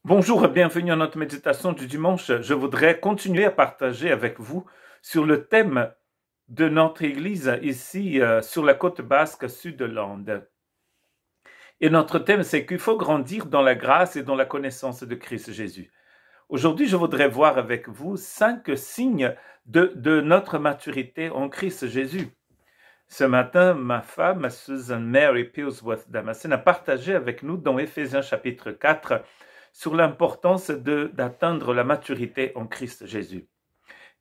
Bonjour et bienvenue à notre méditation du dimanche. Je voudrais continuer à partager avec vous sur le thème de notre église ici sur la côte basque Sud-Lande. Et notre thème, c'est qu'il faut grandir dans la grâce et dans la connaissance de Christ Jésus. Aujourd'hui, je voudrais voir avec vous 5 signes de notre maturité en Christ Jésus. Ce matin, ma femme, Susan Mary Pillsworth Damascene, a partagé avec nous dans Éphésiens chapitre 4 sur l'importance d'atteindre la maturité en Christ Jésus.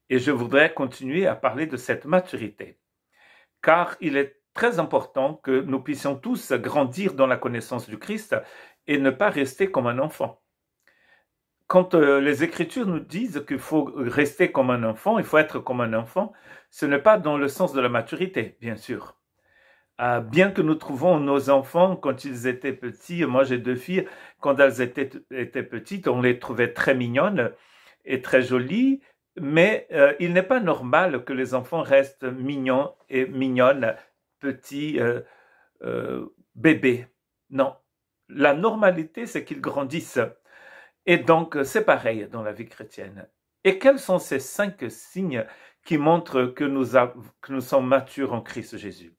Et je voudrais continuer à parler de cette maturité, car il est très important que nous puissions tous grandir dans la connaissance du Christ et ne pas rester comme un enfant. Quand les Écritures nous disent qu'il faut rester comme un enfant, il faut être comme un enfant, ce n'est pas dans le sens de la maturité, bien sûr. Bien que nous trouvons nos enfants quand ils étaient petits, moi j'ai 2 filles, quand elles étaient petites, on les trouvait très mignonnes et très jolies, mais il n'est pas normal que les enfants restent mignons et mignonnes, petits bébés. Non, la normalité c'est qu'ils grandissent. Et donc c'est pareil dans la vie chrétienne. Et quels sont ces 5 signes qui montrent que nous sommes matures en Christ Jésus?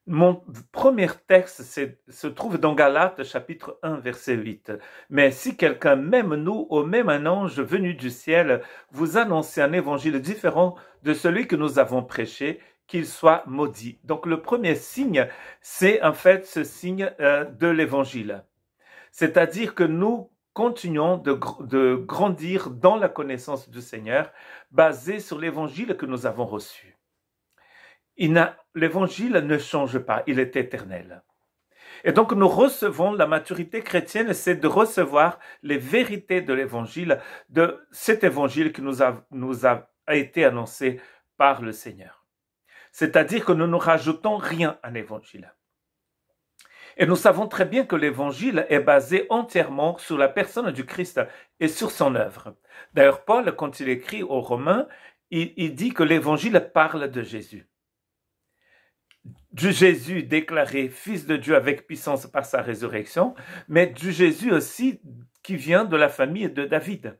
Mon premier texte se trouve dans Galates chapitre 1 verset 8. Mais si quelqu'un, même nous, ou même un ange venu du ciel, vous annonce un évangile différent de celui que nous avons prêché, qu'il soit maudit. Donc le premier signe, c'est en fait ce signe de l'évangile. C'est-à-dire que nous continuons de grandir dans la connaissance du Seigneur, basé sur l'évangile que nous avons reçu. L'évangile ne change pas, il est éternel. Et donc nous recevons la maturité chrétienne, c'est de recevoir les vérités de l'évangile, de cet évangile qui nous a été annoncé par le Seigneur. C'est-à-dire que nous ne rajoutons rien à l'évangile. Et nous savons très bien que l'évangile est basé entièrement sur la personne du Christ et sur son œuvre. D'ailleurs, Paul, quand il écrit aux Romains, il dit que l'évangile parle de Jésus. Du Jésus déclaré fils de Dieu avec puissance par sa résurrection, mais du Jésus aussi qui vient de la famille de David.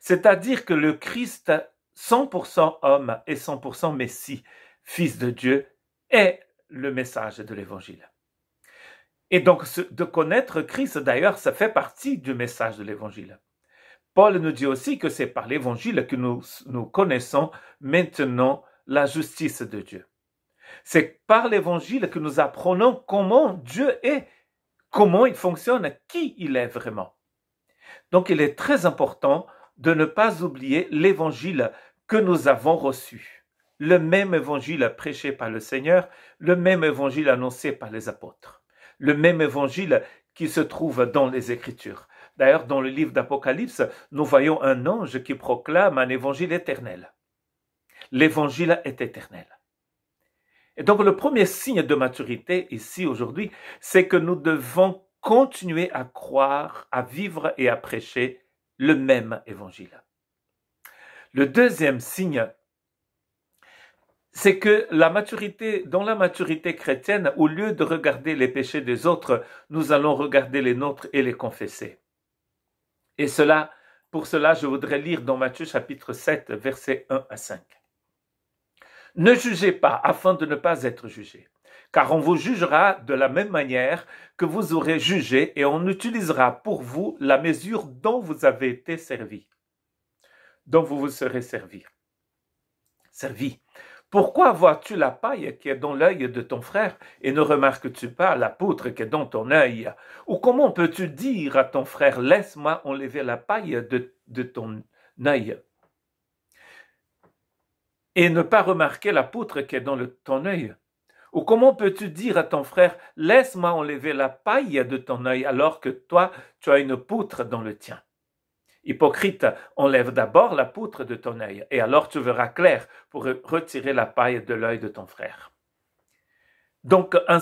C'est-à-dire que le Christ, 100% homme et 100% Messie, fils de Dieu, est le message de l'évangile. Et donc, de connaître Christ, d'ailleurs, ça fait partie du message de l'évangile. Paul nous dit aussi que c'est par l'évangile que nous connaissons maintenant la justice de Dieu. C'est par l'évangile que nous apprenons comment Dieu est, comment il fonctionne, qui il est vraiment. Donc il est très important de ne pas oublier l'évangile que nous avons reçu. Le même évangile prêché par le Seigneur, le même évangile annoncé par les apôtres. Le même évangile qui se trouve dans les Écritures. D'ailleurs, dans le livre d'Apocalypse, nous voyons un ange qui proclame un évangile éternel. L'évangile est éternel. Et donc le premier signe de maturité ici aujourd'hui, c'est que nous devons continuer à croire, à vivre et à prêcher le même évangile. Le deuxième signe, c'est que dans la maturité chrétienne, au lieu de regarder les péchés des autres, nous allons regarder les nôtres et les confesser. Et pour cela, je voudrais lire dans Matthieu chapitre 7, versets 1 à 5. Ne jugez pas afin de ne pas être jugés, car on vous jugera de la même manière que vous aurez jugé et on utilisera pour vous la mesure dont vous avez été servi, dont vous vous serez servi. Pourquoi vois-tu la paille qui est dans l'œil de ton frère et ne remarques-tu pas la poutre qui est dans ton œil? Ou comment peux-tu dire à ton frère, laisse-moi enlever la paille de ton œil? Et ne pas remarquer la poutre qui est dans ton œil? Ou comment peux-tu dire à ton frère, laisse-moi enlever la paille de ton œil alors que toi, tu as une poutre dans le tien? Hypocrite, enlève d'abord la poutre de ton œil, et alors tu verras clair pour retirer la paille de l'œil de ton frère. Donc un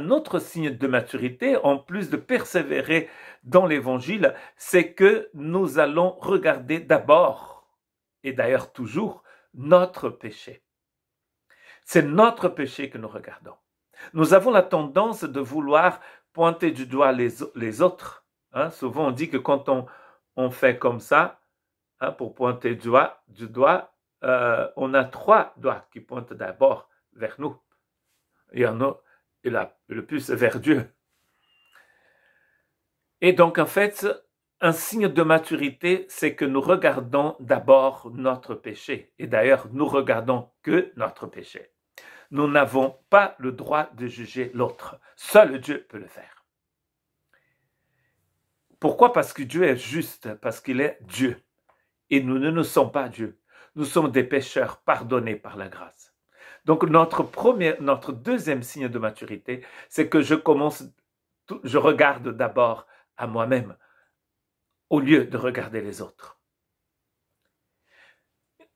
autre signe de maturité, en plus de persévérer dans l'évangile, c'est que nous allons regarder d'abord, et d'ailleurs toujours, notre péché. C'est notre péché que nous regardons. Nous avons la tendance de vouloir pointer du doigt les autres, Hein. Souvent, on dit que quand on fait comme ça, hein, pour pointer du doigt, on a 3 doigts qui pointent d'abord vers nous. Il y en a le plus vers Dieu. Et donc, en fait, un signe de maturité, c'est que nous regardons d'abord notre péché. Et d'ailleurs, nous regardons que notre péché. Nous n'avons pas le droit de juger l'autre. Seul Dieu peut le faire. Pourquoi? Parce que Dieu est juste, parce qu'il est Dieu. Et nous ne sommes pas Dieu. Nous sommes des pécheurs pardonnés par la grâce. Donc notre deuxième signe de maturité, c'est que je regarde d'abord à moi-même au lieu de regarder les autres.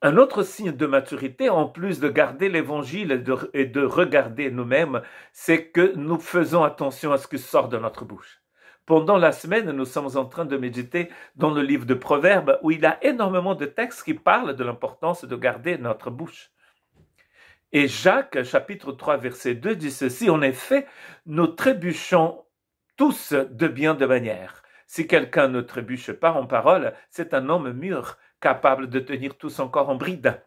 Un autre signe de maturité, en plus de garder l'évangile et de regarder nous-mêmes, c'est que nous faisons attention à ce qui sort de notre bouche. Pendant la semaine, nous sommes en train de méditer dans le livre de Proverbes où il y a énormément de textes qui parlent de l'importance de garder notre bouche. Et Jacques, chapitre 3, verset 2, dit ceci, « En effet, nous trébuchons tous de bien de manière. Si quelqu'un ne trébuche pas en parole, c'est un homme mûr, capable de tenir tout son corps en bride. »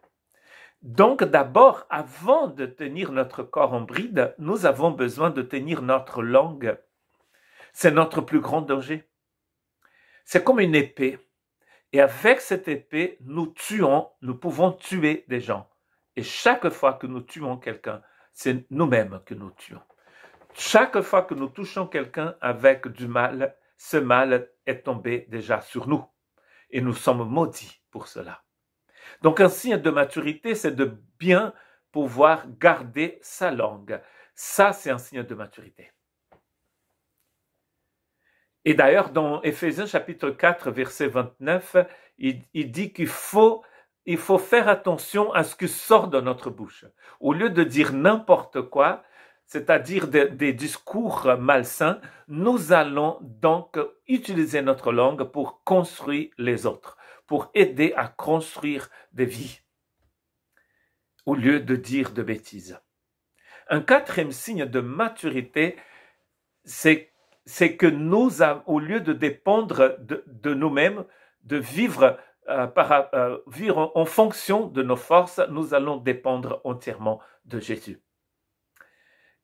Donc d'abord, avant de tenir notre corps en bride, nous avons besoin de tenir notre langue. C'est notre plus grand danger. C'est comme une épée. Et avec cette épée, nous pouvons tuer des gens. Et chaque fois que nous tuons quelqu'un, c'est nous-mêmes que nous tuons. Chaque fois que nous touchons quelqu'un avec du mal, ce mal est tombé déjà sur nous. Et nous sommes maudits pour cela. Donc un signe de maturité, c'est de bien pouvoir garder sa langue. Ça, c'est un signe de maturité. Et d'ailleurs, dans Éphésiens chapitre 4, verset 29, il dit qu'il faut faire attention à ce qui sort de notre bouche. Au lieu de dire n'importe quoi, c'est-à-dire des discours malsains, nous allons donc utiliser notre langue pour construire les autres, pour aider à construire des vies, au lieu de dire de bêtises. Un quatrième signe de maturité, c'est que nous, au lieu de dépendre de nous-mêmes, de vivre en fonction de nos forces, nous allons dépendre entièrement de Jésus.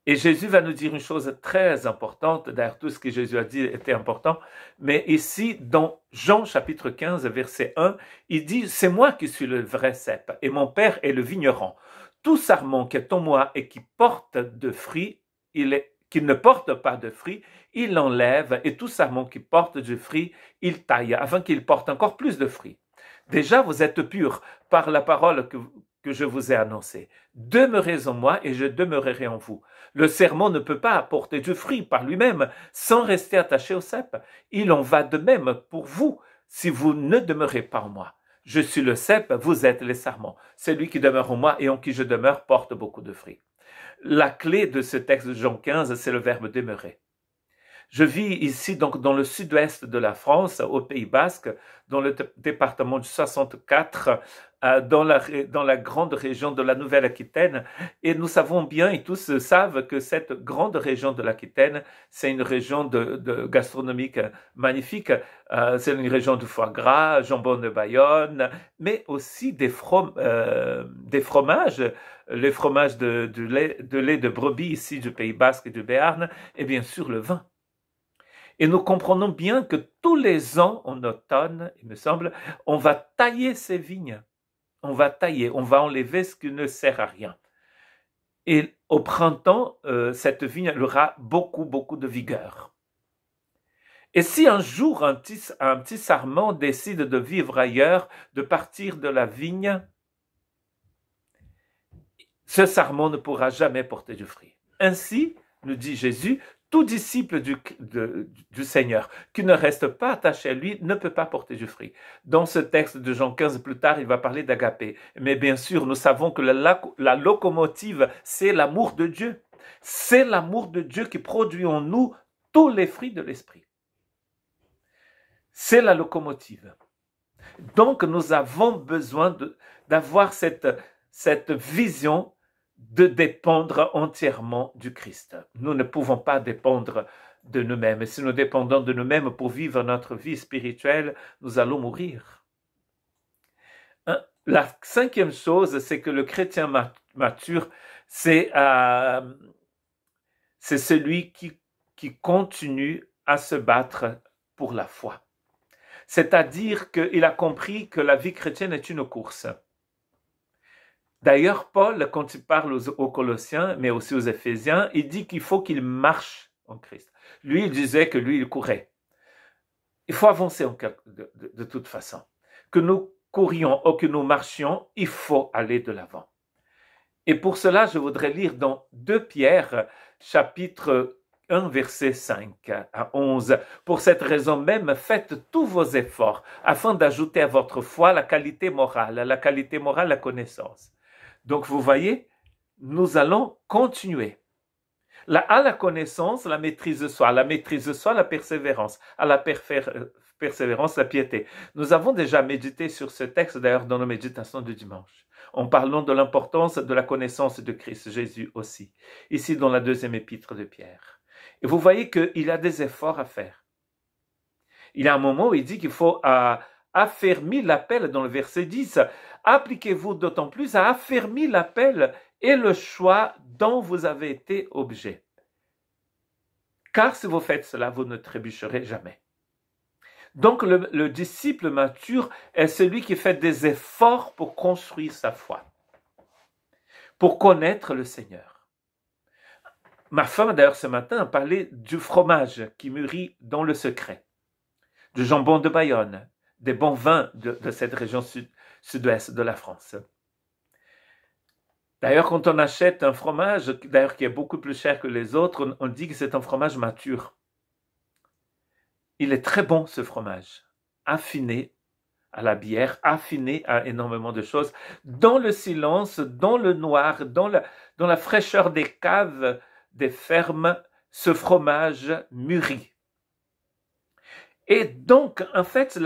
Et Jésus va nous dire une chose très importante, d'ailleurs tout ce que Jésus a dit était important, mais ici, dans Jean chapitre 15, verset 1, il dit « C'est moi qui suis le vrai cep, et mon Père est le vigneron. Tout sarment qui est en moi et qui porte de fruits, qui ne porte pas de fruits, il l'enlève, et tout sarment qui porte du fruit, il taille, afin qu'il porte encore plus de fruits. Déjà, vous êtes purs par la parole que je vous ai annoncée. Demeurez en moi et je demeurerai en vous. Le serment ne peut pas apporter du fruit par lui-même sans rester attaché au cep. Il en va de même pour vous si vous ne demeurez pas en moi. Je suis le cep, vous êtes les sarments. Celui qui demeure en moi et en qui je demeure porte beaucoup de fruits. La clé de ce texte de Jean 15, c'est le verbe demeurer. Je vis ici donc dans le sud-ouest de la France, au Pays Basque, dans le département du 64, dans la grande région de la Nouvelle-Aquitaine. Et nous savons bien, et tous savent, que cette grande région de l'Aquitaine, c'est une région de gastronomique magnifique. C'est une région du foie gras, jambon de Bayonne, mais aussi des fromages, les fromages de lait de brebis ici du Pays Basque et du Béarn, et bien sûr le vin. Et nous comprenons bien que tous les ans, en automne, il me semble, on va tailler ces vignes. On va enlever ce qui ne sert à rien. Et au printemps, cette vigne elle aura beaucoup, beaucoup de vigueur. Et si un jour un petit sarment décide de vivre ailleurs, de partir de la vigne, ce sarment ne pourra jamais porter du fruit. Ainsi, nous dit Jésus, tout disciple du Seigneur qui ne reste pas attaché à lui ne peut pas porter du fruit. Dans ce texte de Jean 15, plus tard, il va parler d'agapé. Mais bien sûr, nous savons que la locomotive, c'est l'amour de Dieu. C'est l'amour de Dieu qui produit en nous tous les fruits de l'esprit. C'est la locomotive. Donc, nous avons besoin d'avoir cette vision de dépendre entièrement du Christ. Nous ne pouvons pas dépendre de nous-mêmes. Et si nous dépendons de nous-mêmes pour vivre notre vie spirituelle, nous allons mourir. La cinquième chose, c'est que le chrétien mature, c'est celui qui continue à se battre pour la foi. C'est-à-dire qu'il a compris que la vie chrétienne est une course. D'ailleurs, Paul, quand il parle aux Colossiens, mais aussi aux Éphésiens, il dit qu'il faut qu'il marche en Christ. Lui, il disait que lui, il courait. Il faut avancer de toute façon. Que nous courions ou que nous marchions, il faut aller de l'avant. Et pour cela, je voudrais lire dans 2 Pierre, chapitre 1, verset 5 à 11. Pour cette raison même, faites tous vos efforts afin d'ajouter à votre foi la qualité morale, la connaissance. Donc vous voyez, nous allons continuer. À la connaissance, la maîtrise de soi, la persévérance, à la persévérance, la piété. Nous avons déjà médité sur ce texte, d'ailleurs, dans nos méditations du dimanche, en parlant de l'importance de la connaissance de Christ Jésus aussi, ici dans la 2e épître de Pierre. Et vous voyez qu'il y a des efforts à faire. Il y a un moment où il dit qu'il faut affermir l'appel dans le verset 10. Appliquez-vous d'autant plus à affermir l'appel et le choix dont vous avez été objet. Car si vous faites cela, vous ne trébucherez jamais. Donc le disciple mature est celui qui fait des efforts pour construire sa foi, pour connaître le Seigneur. Ma femme, d'ailleurs, ce matin, a parlé du fromage qui mûrit dans le secret, du jambon de Bayonne, des bons vins de cette région sud-ouest de la France. D'ailleurs, quand on achète un fromage, d'ailleurs qui est beaucoup plus cher que les autres, on dit que c'est un fromage mature. Il est très bon, ce fromage, affiné à la bière, affiné à énormément de choses, dans le silence, dans le noir, dans la fraîcheur des caves, des fermes, ce fromage mûrit. Et donc, en fait,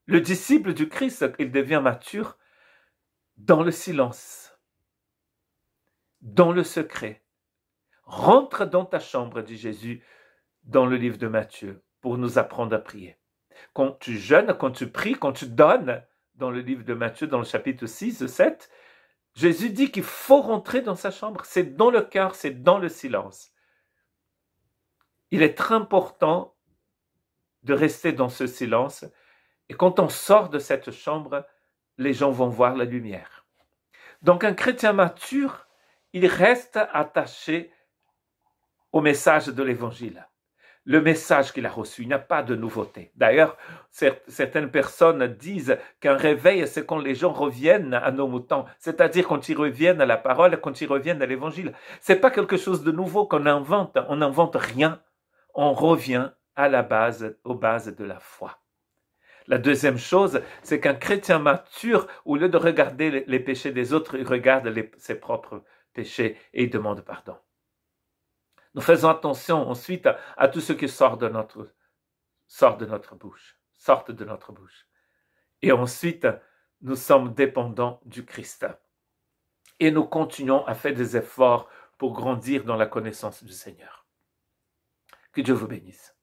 le disciple du Christ, il devient mature dans le silence, dans le secret. Rentre dans ta chambre, dit Jésus dans le livre de Matthieu, pour nous apprendre à prier. Quand tu jeûnes, quand tu pries, quand tu donnes, dans le livre de Matthieu, dans le chapitre 6, 7, Jésus dit qu'il faut rentrer dans sa chambre. C'est dans le cœur, c'est dans le silence. Il est très important de rester dans ce silence. Et quand on sort de cette chambre, les gens vont voir la lumière. Donc un chrétien mature, il reste attaché au message de l'Évangile. Le message qu'il a reçu, il n'y a pas de nouveauté. D'ailleurs, certaines personnes disent qu'un réveil, c'est quand les gens reviennent à nos moutons, c'est-à-dire quand ils reviennent à la parole, quand ils reviennent à l'Évangile. C'est pas quelque chose de nouveau qu'on invente, on n'invente rien, on revient à la base, aux bases de la foi. La deuxième chose, c'est qu'un chrétien mature, au lieu de regarder les péchés des autres, il regarde ses propres péchés et il demande pardon. Nous faisons attention ensuite à tout ce qui sort de notre bouche. Et ensuite, nous sommes dépendants du Christ. Et nous continuons à faire des efforts pour grandir dans la connaissance du Seigneur. Que Dieu vous bénisse.